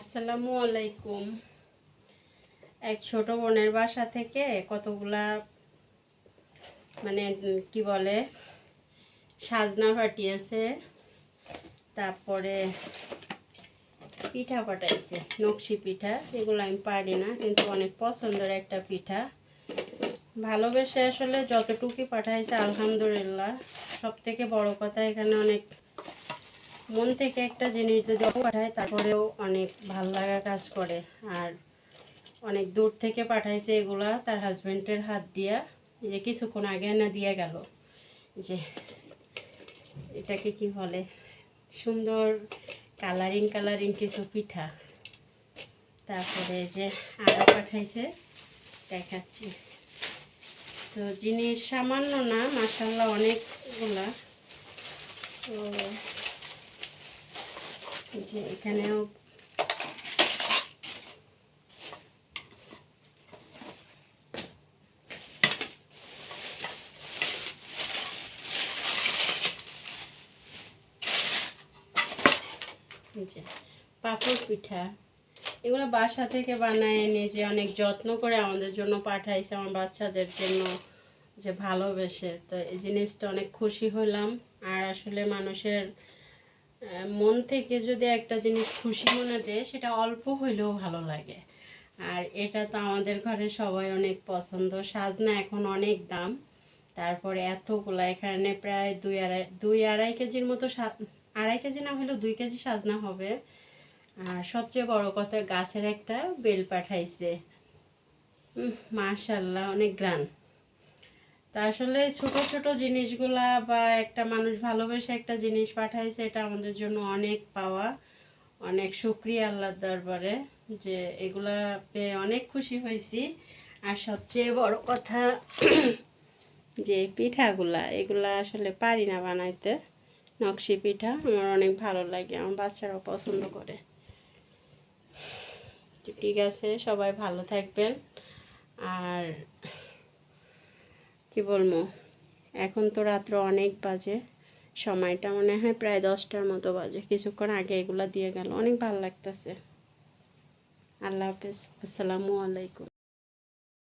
আসসালামু আলাইকুম। এক ছোট বোনের বাসা থেকে কতগুলা মানে কি বলে সাজনা পাঠিয়েছে, তারপরে পিঠা পাঠাইছে, নকশি পিঠা। এগুলো আমি পারি না, কিন্তু অনেক পছন্দের একটা পিঠা। ভালোবেসে আসলে যতটুকুই পাঠাইছে আলহামদুলিল্লাহ। সব থেকে বড় কথা, এখানে অনেক মন থেকে একটা জিনিস যদি পাঠায় তারপরেও অনেক ভাল লাগা কাজ করে। আর অনেক দূর থেকে পাঠাইছে এগুলা তার হাজব্যান্ডের হাত দিয়া, যে কিছুক্ষণ আগে না দিয়ে গেল। যে এটাকে কি বলে, সুন্দর কালারিং কিছু পিঠা। তারপরে যে আরও পাঠাইছে, দেখাচ্ছি। তো জিনিস সামান্য না, মাশাআল্লাহ অনেকগুলা। তো যে এখানেও পাপড় পিঠা, এগুলো বাসা থেকে বানায় এনে যে অনেক যত্ন করে আমাদের জন্য পাঠাইছে, আমার বাচ্চাদের জন্য, যে ভালোবেসে। তো এই জিনিসটা অনেক খুশি হলাম। আর আসলে মানুষের মন থেকে যদি একটা জিনিস খুশি মনে দেয়, সেটা অল্প হইলেও ভালো লাগে। আর এটা তো আমাদের ঘরে সবাই অনেক পছন্দ। সাজনা এখন অনেক দাম, তারপরে এতগুলা, এখানে প্রায় দুই আড়াই কেজির মতো, আড়াই কেজি না হলেও 2 কেজি সাজনা হবে। আর সবচেয়ে বড় কথা, গাছের একটা বেল পাঠাইছে। মাশাআল্লাহ, অনেক গ্রান। তা আসলে ছোট ছোট জিনিসগুলা, বা একটা মানুষ ভালোবেসে একটা জিনিস পাঠাইছে, এটা আমাদের জন্য অনেক পাওয়া। অনেক শুকরিয়া আল্লাহর দরবারে, যে এগুলা পেয়ে অনেক খুশি হয়েছি। আর সবচেয়ে বড় কথা, যে পিঠাগুলা, এগুলা আসলে পারি না বানাইতে। নকশি পিঠা আমার অনেক ভালো লাগে, আমার বাচ্চারাও পছন্দ করে। ঠিক আছে, সবাই ভালো থাকবেন। আর কি বলবো, এখন তো রাত্র অনেক বাজে, সময়টা মনে হয় প্রায় 10টার মতো বাজে। কিছুক্ষণ আগে এগুলা দিয়ে গেল, অনেক ভালো লাগতেছে। আল্লাহ হাফেজ, আসসালামু আলাইকুম।